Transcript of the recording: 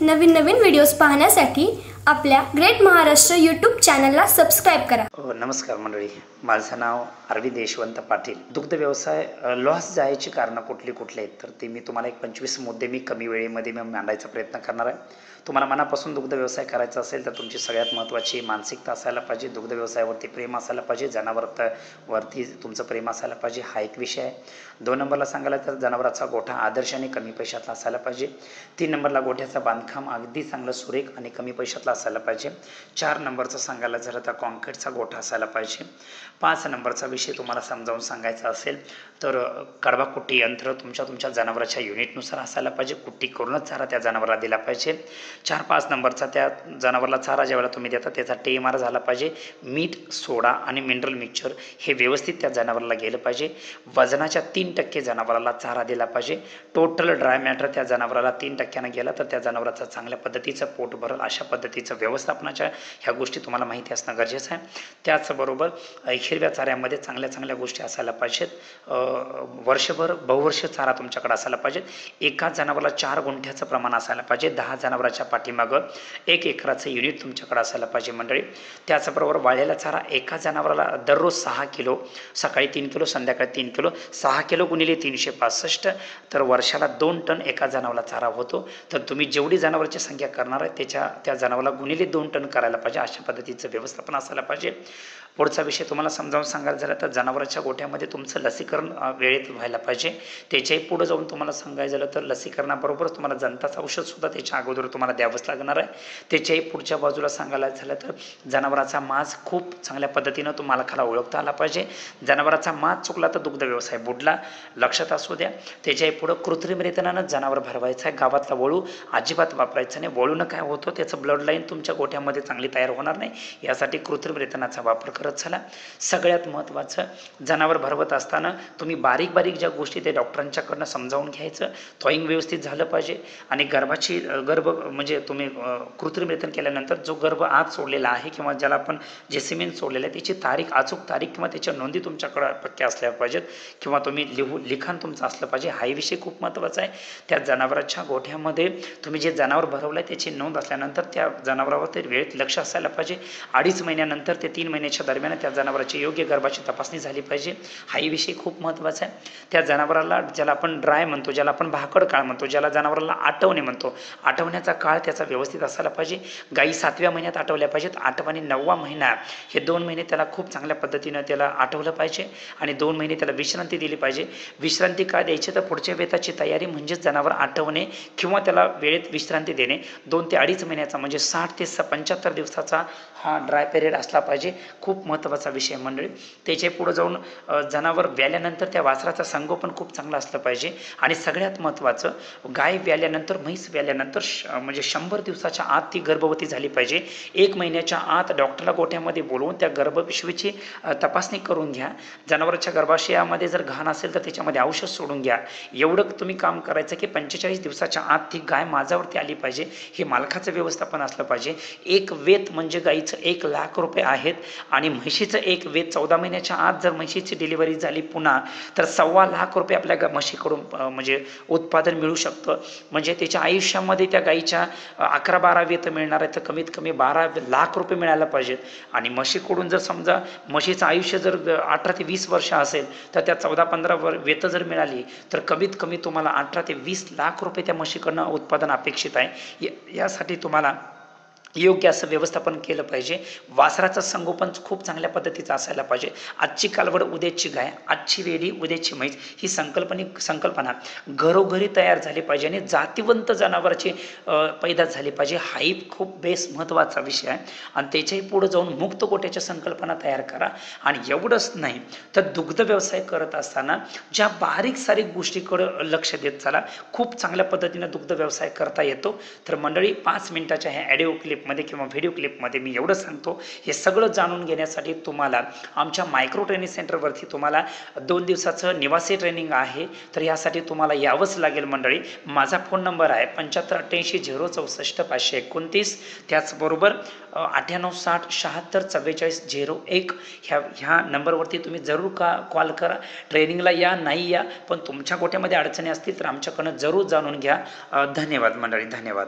नवीन नवीन videos पाहण्यासाठी आपल्या great Maharashtra YouTube चॅनलला सबस्क्राइब करा। नमस्कार मंडळी, माझं नाव अरविंद पाटील। दुग्ध व्यवसाय लॉस जायची कारणं कुठली आहेत तर ते मी तुम्हाला एक 25 मुद्दे मी कमी वेळेमध्ये मांडायचा प्रयत्न करणार आहे। तुम्हाला मनापासून दुग्ध व्यवसाय करायचा असेल तर तुमची सगळ्यात महत्त्वाची मानसिकता असायला पाहिजे, दुग्ध व्यवसायावरती प्रेम असायला पाहिजे, जनावरांवरती तुमचं प्रेम असायला पाहिजे, हा एक विषय आहे। 2 नंबरला सांगायला तर जनावरांचा गोठा आदर्शाने कमी पैशातला असायला पाहिजे। 3 नंबरला गोठ्याचं बांधकाम अगदी चांगलं सुरेख आणि कमी पैशातला असायला पाहिजे। 4 नंबरचं सांगायला झालं तर कॉन्क्रीटचा गोठा असायला पाहिजे। 5 नंबरचा विषय तुम्हाला समजावून सांगायचा असेल तर कडबा कुट्टी यंत्र तुमच्या जनावरांच्या युनिटनुसार असायला पाहिजे, कुट्टी करूनच चारा त्या जनावराला दिला पाहिजे। 4-5 नंबरचा त्या जनावराला चारा ज्यावेळेला तुम्ही देता त्याचा TMR झाला पाहिजे। मीठ, सोडा आणि मिनरल मिक्सचर हे व्यवस्थित त्या जनावराला गेलं पाहिजे। वजनाच्या 3% जनावराला चारा दिला पाहिजे। टोटल ड्राय मॅटर त्या जनावराला 3% गेला तर त्या जनावराचं चांगल्या पद्धतीचं पोट भरल अशा पद्धतीचं व्यवस्थापनाच्या ह्या गोष्टी तुम्हाला माहिती असणं गरजेचं आहे। त्याचबरोबर हिरव्या चाऱ्यामध्ये चांगल्या गोष्टी असायला पाहिजेत। वर्षभर बहुवर्ष चारा तुमच्याकडे असायला पाहिजे। एका जनावराला 4 गुंठ्याचं प्रमाण असायला पाहिजे। 10 जनावराच्या पाठीमागं 1 एकराचं युनिट तुमच्याकडे असायला पाहिजे मंडळी। त्याचबरोबर वाळलेला चारा एका जनावराला दररोज 6 किलो, सकाळी 3 किलो, संध्याकाळी 3 किलो, 6 किलो गुणिले 365 तर वर्षाला 2 टन एका जनावराला चारा होतो। तर तुम्ही जेवढी जनावरांची संख्या करणार आहे त्या जनावराला गुणिले 2 टन करायला पाहिजे, अशा पद्धतीचं व्यवस्थापन असायला पाहिजे। पुढचा विषय तुम्हाला समजावून सांगायला झाला तर जनावरांच्या गोठ्यामध्ये तुमचं लसीकरण वेळेत व्हायला पाहिजे। त्याच्याही पुढे जाऊन तुम्हाला सांगायचं झालं तर लसीकरणाबरोबरच तुम्हाला जंताचं औषधसुद्धा त्याच्या अगोदर तुम्हाला द्यावंच लागणार आहे। त्याच्याही पुढच्या बाजूला सांगायला झालं तर जनावरांचा माज खूप चांगल्या पद्धतीनं तुम्हाला खाला ओळखता आला पाहिजे। जनावरांचा माज चुकला तर दुग्ध व्यवसाय बुडला, लक्षात असू द्या। त्याच्याही पुढं कृत्रिमरित्यानं जनावर भरवायचं आहे, गावातला वळू अजिबात वापरायचं नाही। वळूनं काय होतं त्याचं ब्लड लाईन तुमच्या गोठ्यामध्ये चांगली तयार होणार नाही, यासाठी कृत्रिम रेतनाचा वापर करत चला। सगळ्यात महत्त्वाचं जनावर भरवत असताना तुम्ही बारीक ज्या गोष्टी ते डॉक्टरांच्याकडनं समजावून घ्यायचं। थॉईंग व्यवस्थित झालं पाहिजे आणि गर्भ म्हणजे तुम्ही कृत्रिम रेतन केल्यानंतर जो गर्भ आत सोडलेला आहे किंवा ज्याला आपण जे सिमेंट सोडलेलं आहे त्याची अचूक तारीख किंवा त्याच्या नोंदी तुमच्याकडे पक्क्या असल्या पाहिजेत किंवा तुम्ही लिखाण तुमचं असलं पाहिजे, हाही विषय खूप महत्त्वाचा आहे। त्या जनावरांच्या गोठ्यामध्ये तुम्ही जे जनावर भरवलं आहे त्याची नोंद असल्यानंतर त्या जनावरावर ते वेळेत लक्ष असायला पाहिजे। 2.5 महिन्यानंतर ते 3 महिन्याच्या दरम्यान त्या जनावराची योग्य गर्भाची तपासणी झाली पाहिजे, हाही विषय खूप महत्त्वाचा आहे। त्या जनावराला ज्याला आपण ड्राय म्हणतो, ज्याला आपण भाकड काळ म्हणतो, ज्याला जनावराला आटवणे म्हणतो, आटवण्याचा काळ त्याचा व्यवस्थित असायला पाहिजे। गाई 7व्या महिन्यात आटवल्या पाहिजेत। 8वा आणि 9वा महिना हे 2 महिने त्याला खूप चांगल्या पद्धतीनं त्याला आटवलं पाहिजे आणि 2 महिने त्याला विश्रांती दिली पाहिजे। विश्रांती का द्यायची तर पुढच्या वेताची तयारी म्हणजेच जनावर आटवणे किंवा त्याला वेळेत विश्रांती देणे। 2 ते 2.5 महिन्याचा म्हणजे 60 ते 75 दिवसाचा हा ड्राय पिरियड असला पाहिजे, खूप महत्त्वाचा विषय मंडळी। त्याच्या पुढे जाऊन जनावर व्याल्यानंतर त्या वासराचा संगोपन खूप चांगलं असलं पाहिजे आणि सगळ्यात महत्त्वाचं गाय व्याल्यानंतर म्हैस व्याल्यानंतर म्हणजे 100 दिवसाच्या आत ती गर्भवती झाली पाहिजे। 1 महिन्याच्या आत डॉक्टरला गोठ्यामध्ये बोलवून त्या गर्भपिशवीची तपासणी करून घ्या। जनावरांच्या गर्भाशयामध्ये जर घाण असेल तर त्याच्यामध्ये औषध सोडून घ्या। एवढं तुम्ही काम करायचं की 45 दिवसाच्या आत ती गाय माझ्यावरती आली पाहिजे, हे मालकाचं व्यवस्थापन असलं पाहिजे। एक वेत म्हणजे गाईचं 1 लाख रुपये आहेत आणि म्हशीचं एक वेत 14 महिन्याच्या आत जर म्हशीची डिलिव्हरी झाली पुन्हा तर 1.25 लाख रुपये आपल्या म्हशीकडून म्हणजे उत्पादन मिळू शकतं। म्हणजे त्याच्या आयुष्यामध्ये त्या गाईच्या 11-12 वेत मिळणार आहे तर कमीत कमी 12 लाख रुपये मिळायला पाहिजेत। आणि म्हशीकडून जर समजा म्हशीचं आयुष्य जर 18 ते 20 वर्ष असेल तर त्या 14-15 वेत जर मिळाली तर कमीत कमी तुम्हाला 18 ते 20 लाख रुपये त्या म्हशीकडनं उत्पादन अपेक्षित आहे। यासाठी तुम्हाला योग्य असं व्यवस्थापन केलं पाहिजे। वासराचं संगोपन खूप चांगल्या पद्धतीचं असायला पाहिजे। आजची कालवड उद्याची गाय, आजची वेडी उद्याची म्हैस ही संकल्पना घरोघरी तयार झाली पाहिजे आणि जातिवंत जनावरांची पैदास झाली पाहिजे, हाही खूप महत्त्वाचा विषय आहे। आणि त्याच्याही पुढे जाऊन मुक्त गोट्याच्या संकल्पना तयार करा। आणि एवढंच नाही तर दुग्ध व्यवसाय करत असताना ज्या बारीक गोष्टीकडं लक्ष देत चला, खूप चांगल्या पद्धतीनं दुग्ध व्यवसाय करता येतो। तर मंडळी 5 मिनिटाच्या ह्या ऑडिओ क्लिपमध्ये किंवा व्हिडिओ क्लिपमध्ये मी एवढं सांगतो, हे सगळं जाणून घेण्यासाठी तुम्हाला आमच्या मायक्रो ट्रेनिंग सेंटरवरती तुम्हाला 2 दिवसाचं निवासी ट्रेनिंग आहे, तर यासाठी तुम्हाला यावंच लागेल मंडळी। माझा फोन नंबर आहे 7588 064 529। त्याचबरोबर 9860 76 44 01 ह्या नंबरवरती तुम्ही जरूर कॉल करा। ट्रेनिंगला या नाही या, पण तुमच्या गोठ्यामध्ये अडचणी असतील तर आमच्याकडनं जरूर जाणून घ्या। धन्यवाद मंडळी, धन्यवाद।